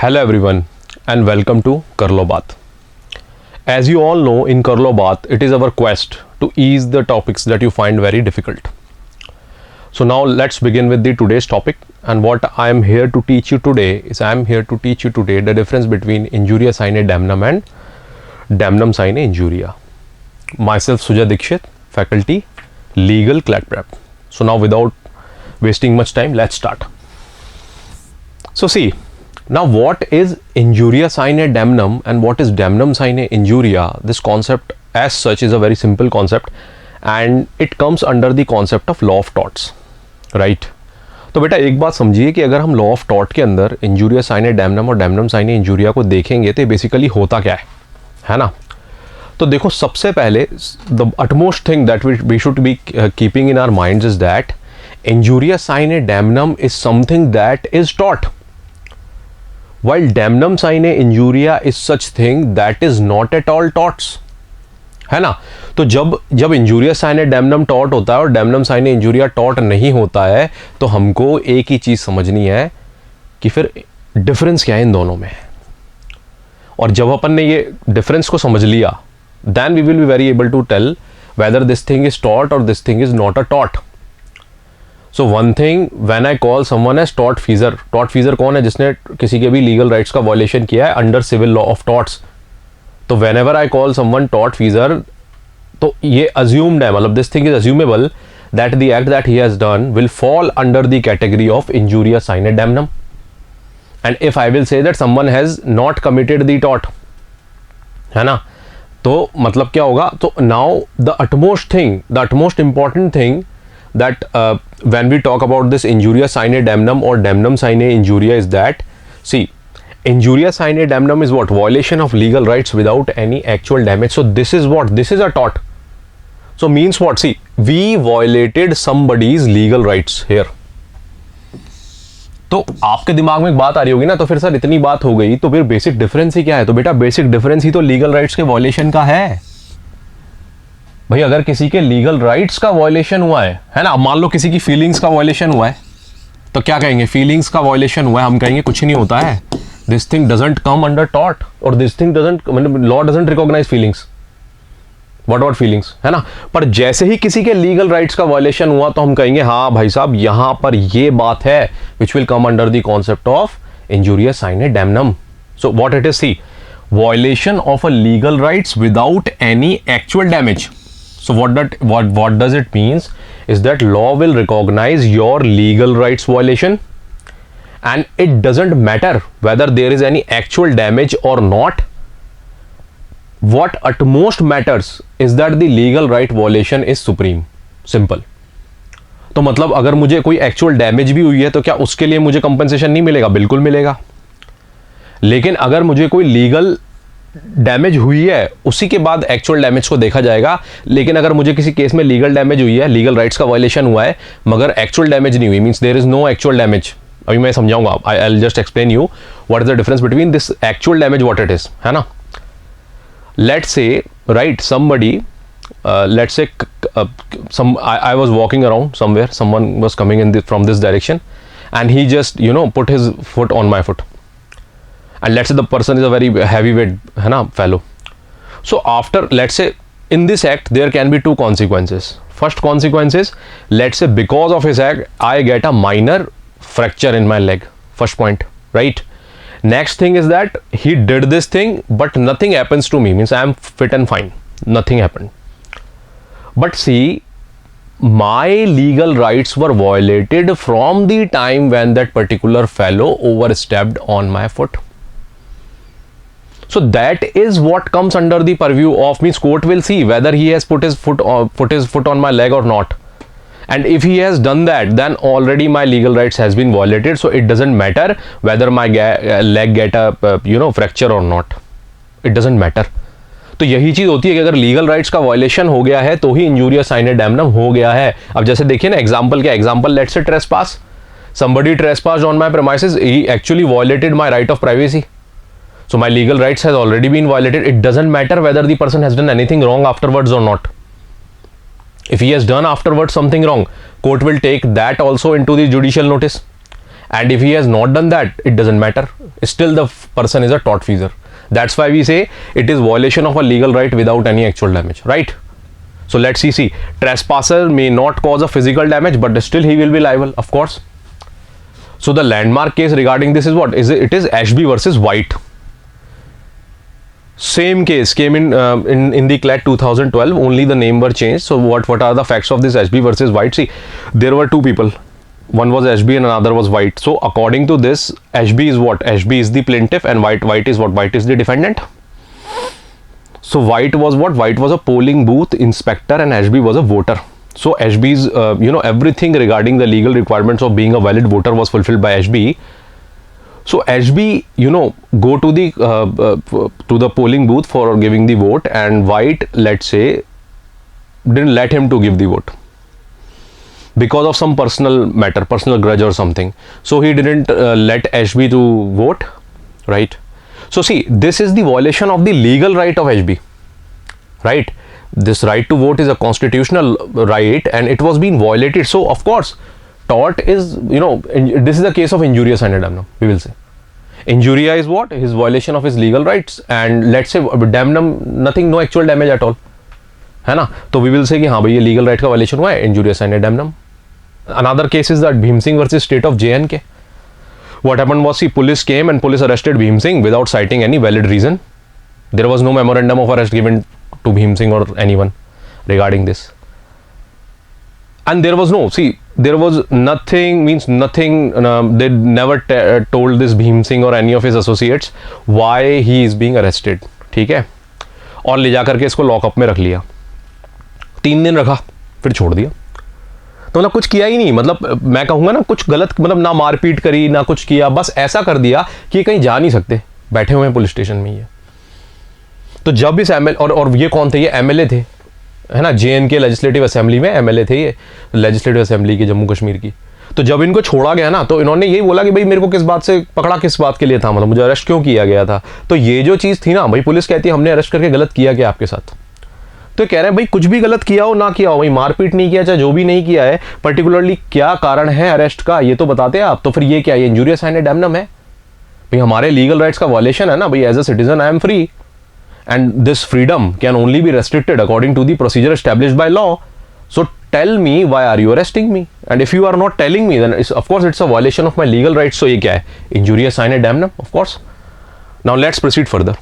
Hello everyone and welcome to कर लो बात. As you all know, in कर लो बात, it is our quest to ease the topics that you find very difficult. So now let's begin with the today's topic, and what I am here to teach you today is the difference between injuria sine damnum and damnum sine injuria. Myself Sujay Dikshit, faculty, legal CLAT prep. So now without wasting much time, let's start. So see, now what is injuria sine damnum and what is damnum sine injuria? This concept as such is a very simple concept and it comes under the concept of law of torts, right? तो बेटा एक बात समझिए कि अगर हम law of tort के अंदर इंजूरिया साइन डैमनम और डैमनम साइन इंजूरिया को देखेंगे तो बेसिकली होता क्या है ना? तो देखो, सबसे पहले the utmost thing that we should be keeping in our minds is that injuria sine damnum is something that is taught, while damnum sine injuria is such thing that is not at all torts, है ना? तो जब injuria sine damnum taught होता है और damnum sine injuria taught नहीं होता है तो हमको एक ही चीज समझनी है कि फिर डिफरेंस क्या है इन दोनों में. और जब अपन ने ये डिफरेंस को समझ लिया, then we will be very able to tell whether this thing is taught और this thing is not a taught. So one thing, when I call someone as taught फीजर कौन है? जिसने किसी के भी लीगल राइट्स का वायलेशन किया है under civil law of torts. तो whenever I call someone टॉट फीजर, तो ये अज्यूम्ड है, मतलब this thing is assumable that the act that he has done will fall under the category of injuria sine damnum. And if I will say that someone has not committed the टॉट, है ना, तो मतलब क्या होगा? तो now the utmost important thing that when we talk about this injuria sine damnum or damnum sine injuria is that, see, injuria sine damnum is what? Violation of legal rights without any actual damage. So this is a tort. So means what? See, we violated somebody's legal rights here. तो आपके दिमाग में एक बात आ रही होगी ना, तो फिर सर इतनी बात हो गई तो फिर बेसिक डिफरेंस ही क्या है? तो बेटा बेसिक डिफरेंस ही तो लीगल राइट्स के वायलेशन का है भाई. अगर किसी के लीगल राइट्स का वायलेशन हुआ है ना, अब मान लो किसी की फीलिंग्स का वायलेशन हुआ है, तो क्या कहेंगे? फीलिंग्स का वायलेशन हुआ है, हम कहेंगे कुछ नहीं होता है, this thing doesn't come under tort, और दिस थिंग डजंट, मतलब law doesn't recognise feelings. What about feelings, है ना? पर जैसे ही किसी के लीगल राइट्स का वायलेशन हुआ तो हम कहेंगे हाँ भाई साहब, यहां पर ये बात है which will come under the concept of injuria sine damnum. So what it is? See, violation of a legal rights without any actual damage. So what does it means is that law will recognize your legal rights violation and it doesn't matter whether there is any actual damage or not. What at most matters is that the legal right violation is supreme. Simple. तो मतलब अगर मुझे कोई actual damage भी हुई है तो क्या उसके लिए मुझे compensation नहीं मिलेगा? बिल्कुल मिलेगा. लेकिन अगर मुझे कोई legal डैमेज हुई है उसी के बाद एक्चुअल डैमेज को देखा जाएगा. लेकिन अगर मुझे किसी केस में लीगल डैमेज हुई है, लीगल राइट्स का वायलेशन हुआ है, मगर एक्चुअल डैमेज नहीं हुई, means there is no actual damage. अभी मैं समझाऊंगा, I will just explain you what is the difference between this actual damage, what it is, है ना. Let's say right somebody, let's say I was walking around somewhere, someone was coming in from this direction and he just put his foot on my foot. And let's say the person is a very heavyweight, है ना, fellow. So after, let's say in this act there can be two consequences. First consequence is, let's say because of his act I get a minor fracture in my leg. First point, right? Next thing is that he did this thing but nothing happens to me, means I am fit and fine, nothing happened. But see, my legal rights were violated from the time when that particular fellow overstepped on my foot. So that is what comes under the purview of, means court will see whether he has put his foot on my leg or not. And if he has done that, then already my legal rights has been violated. So it doesn't matter whether my leg get a fracture or not. It doesn't matter. तो यही चीज होती है कि अगर legal rights का violation हो गया है तो ही इंजूरिया साइन डैमनम हो गया है. अब जैसे देखिए ना, एग्जांपल क्या? Example, let's say trespass. Somebody trespassed on my premises. He actually violated my right of privacy. So my legal rights has already been violated. It doesn't matter whether the person has done anything wrong afterwards or not. If he has done afterwards something wrong, court will take that also into the judicial notice. and if he has not done that, it doesn't matter, still the person is a tortfeasor. That's why we say it is violation of a legal right without any actual damage, right? So let's see, trespasser may not cause a physical damage, but still he will be liable, of course. So the landmark case regarding this is what? It is Ashby versus White. Same case came in the CLAT 2012, only the name were changed. So what are the facts of this Ashby versus White? See, there were two people. One was Ashby and another was White. So according to this, Ashby is what? Ashby is the plaintiff and White is what? White is the defendant. So White was what? White was a polling booth inspector and Ashby was a voter. So Ashby's, everything regarding the legal requirements of being a valid voter was fulfilled by Ashby. So Ashby, go to the polling booth for giving the vote, and White, let's say, didn't let him to give the vote because of some personal matter, personal grudge or something. So he didn't let Ashby to vote, right? So see, this is the violation of the legal right of Ashby, right? This right to vote is a constitutional right and it was being violated. So of course, tort is, this is a case of injurious and damnum, we will say. Injuria is what? His violation of his legal rights, and let's say damnum, nothing, no actual damage at all, है ना? तो we will say कि हाँ भाई ये legal right का violation हुआ है, injurious and damnum. Another case is that Bhim Singh versus state of J&K. What happened was, police came and police arrested Bhim Singh without citing any valid reason. There was no memorandum of arrest given to Bhim Singh or anyone regarding this. And there was nothing, they never told this Bhim Singh or any of his associates why he is being arrested, ठीक है? और ले जा करके इसको lockup में रख लिया, 3 दिन रखा, फिर छोड़ दिया. तो मतलब कुछ किया ही नहीं, मतलब मैं कहूँगा ना, कुछ गलत, मतलब ना मारपीट करी ना कुछ किया, बस ऐसा कर दिया कि कहीं जा नहीं सकते, बैठे हुए हैं पुलिस स्टेशन में ये. तो जब इस एमएल और ये कौन थे? ये एमएलए थे, है ना? JNK लेजिस्लेटिव असेंबली में एमएलए थे ये, लेजिस्लेटिव असेंबली की जम्मू कश्मीर की. तो जब इनको छोड़ा गया ना, तो इन्होंने यही बोला कि भाई मेरे को किस बात से पकड़ा, किस बात के लिए था, मतलब मुझे अरेस्ट क्यों किया गया था. तो ये जो चीज़ थी ना भाई, पुलिस कहती है हमने अरेस्ट करके गलत किया क्या आपके साथ? तो कह रहे हैं भाई कुछ भी गलत किया हो ना किया हो, भाई मारपीट नहीं किया, चाहे जो भी नहीं किया है, पर्टिकुलरली क्या कारण है अरेस्ट का ये तो बताते हैं आप. तो फिर ये क्या, ये इंजूरियस एंड डैमनम है भाई, हमारे लीगल राइट्स का वायलेशन है ना भाई. As a citizen I am free and this freedom can only be restricted according to the procedure established by law. So tell me, why are you arresting me? And if you are not telling me, then of course it's a violation of my legal rights. So ये क्या है? Injurious and damnum, of course. Now let's proceed further.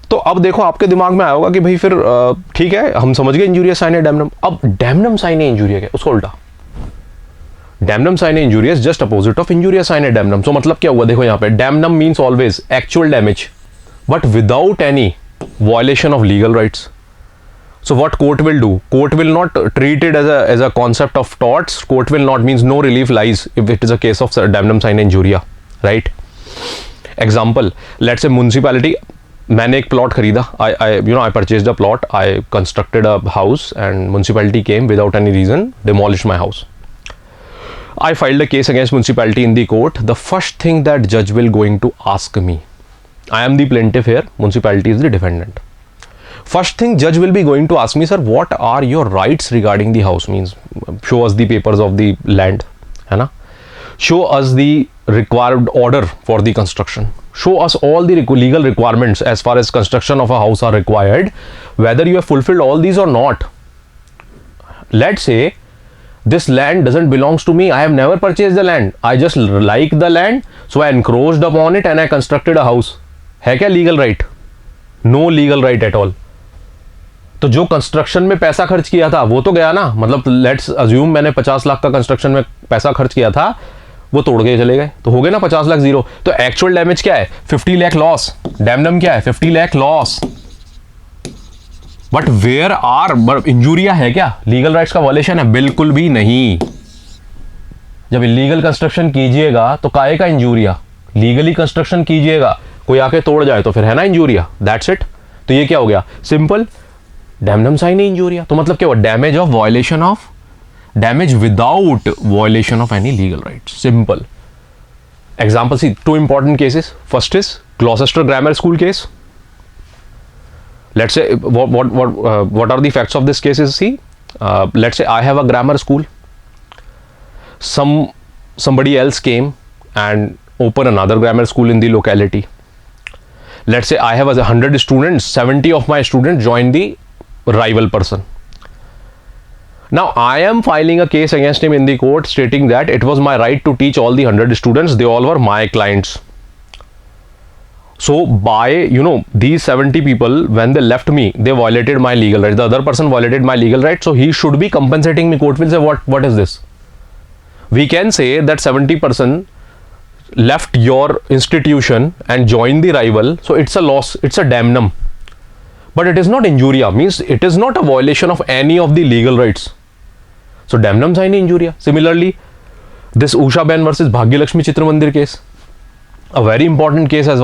तो अब देखो, आपके दिमाग में आया होगा कि भाई फिर ठीक है, हम समझ गए इंजूरियस साइन है डैमनम. अब डैमनम साइन है इंजूरिया क्या? उसको उल्टा, डैमनम साइन है injurious, just opposite of injurious sine है डैमनम. तो मतलब क्या हुआ? देखो यहाँ पे damnum means always actual damage but without any violation of legal rights. So what court will do? Court will not treat it as a concept of torts. Court will not means no relief lies if it is a case of damnum sine injuria, right? Example, let's say municipality, मैंने एक plot खरीदा, I purchased a plot, I constructed a house and municipality came without any reason, demolished my house. I filed a case against municipality in the court. The first thing that judge will going to ask me, I am the plaintiff here, municipality is the defendant. First thing judge will be going to ask me, sir, what are your rights regarding the house? Means show us the papers of the land, है ना? Show us the required order for the construction. Show us all the legal requirements as far as construction of a house are required, whether you have fulfilled all these or not. Let's say this land doesn't belongs to me. I have never purchased the land. I just like the land, so I encroached upon it and I constructed a house. है क्या legal right? No legal right at all. तो जो construction में पैसा खर्च किया था वो तो गया ना, मतलब लेट्स अज्यूम मैंने 50 लाख का कंस्ट्रक्शन में पैसा खर्च किया था, वो तोड़ के चले गए, तो हो गए ना 50 लाख जीरो. तो एक्चुअल डैमेज क्या है? 50 लाख लॉस. डैमनम क्या है? 50 lakh loss. But where are injuria है क्या? लीगल राइट्स का वायलेशन है? बिल्कुल भी नहीं. जब इलीगल कंस्ट्रक्शन कीजिएगा तो काहे का इंजूरिया? लीगली कंस्ट्रक्शन कीजिएगा, कोई आके तोड़ जाए तो फिर है ना इंजूरिया. That's it. तो ये क्या हो गया? Simple damnum sine injuria. तो मतलब क्या हुआ? Damage of violation of, damage without violation of any legal right. Simple example. See, 2 important cases. First is Gloucester grammar school case. Let's say what are the facts of this case is, see, let's say I have a grammar school. Some somebody else came and open another grammar school in the locality. Let's say I have 100 students, 70 of my students join the rival person. Now I am filing a case against him in the court stating that it was my right to teach all the 100 students, they all were my clients. So by, you know, these 70 people, when they left me, they violated my legal rights. The other person violated my legal rights, so he should be compensating me. Court will say, what is this? We can say that 70% left your institution and joined the rival, so it's a loss, it's a damnum. But it is not injuria, means it is not a violation of any of the legal rights. So damnum sine injuria. Similarly, this Usha Ben versus Bhagyalakshmi Chitra Mandir case, a very important case as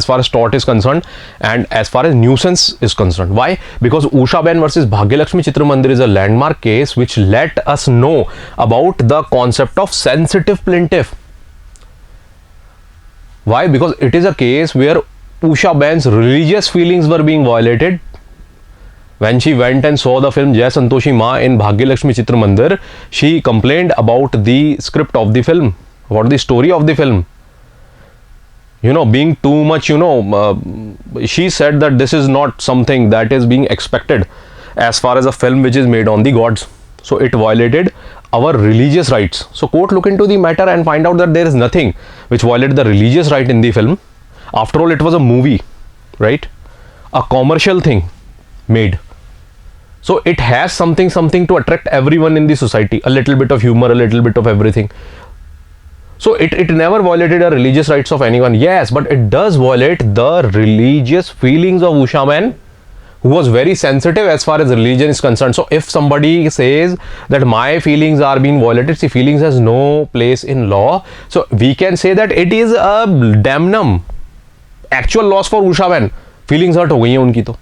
far as tort is concerned and as far as nuisance is concerned. Why? Because Usha Ben versus Bhagyalakshmi Chitra Mandir is a landmark case which let us know about the concept of sensitive plaintiff. Why? Because it is a case where Usha Ben's religious feelings were being violated. When she went and saw the film Jai Santoshi Ma in Bhagyalakshmi Chitra Mandir, she complained about the script of the film, about the story of the film. You know, being too much, you know, she said that this is not something that is being expected as far as a film which is made on the gods. So it violated our religious rights. So court look into the matter and find out that there is nothing which violated the religious right in the film. After all, it was a movie, right? A commercial thing made. So it has something to attract everyone in the society. A little bit of humor, a little bit of everything. So it never violated the religious rights of anyone. Yes, but it does violate the religious feelings of Usha Ben, who was very sensitive as far as religion is concerned. So if somebody says that my feelings are being violated, see, feelings has no place in law. So we can say that it is a damnum, actual loss for Usha Ben. Feelings hurt हो गई हैं उनकी तो.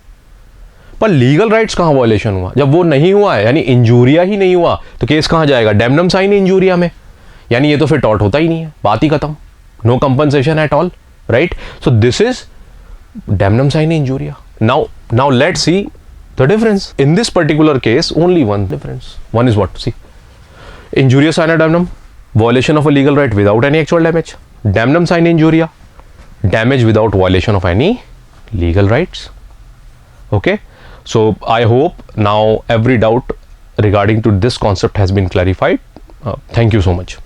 पर legal rights कहाँ violation हुआ? जब वो नहीं हुआ है, यानी इंजूरिया ही नहीं हुआ, तो केस कहाँ जाएगा? डैमनम साइन इंजूरिया में. यानी ये तो फिर टॉर्ट होता ही नहीं है, बात ही खत्म. No compensation at all, right? So this is damnum sine injuria. Now let's see the difference. In this particular case, only one difference. One is what? See, injurious sine damnum, violation of a legal right without any actual damage. Damnum sine injuria, damage without violation of any legal rights. Okay, so I hope now every doubt regarding to this concept has been clarified. Thank you so much.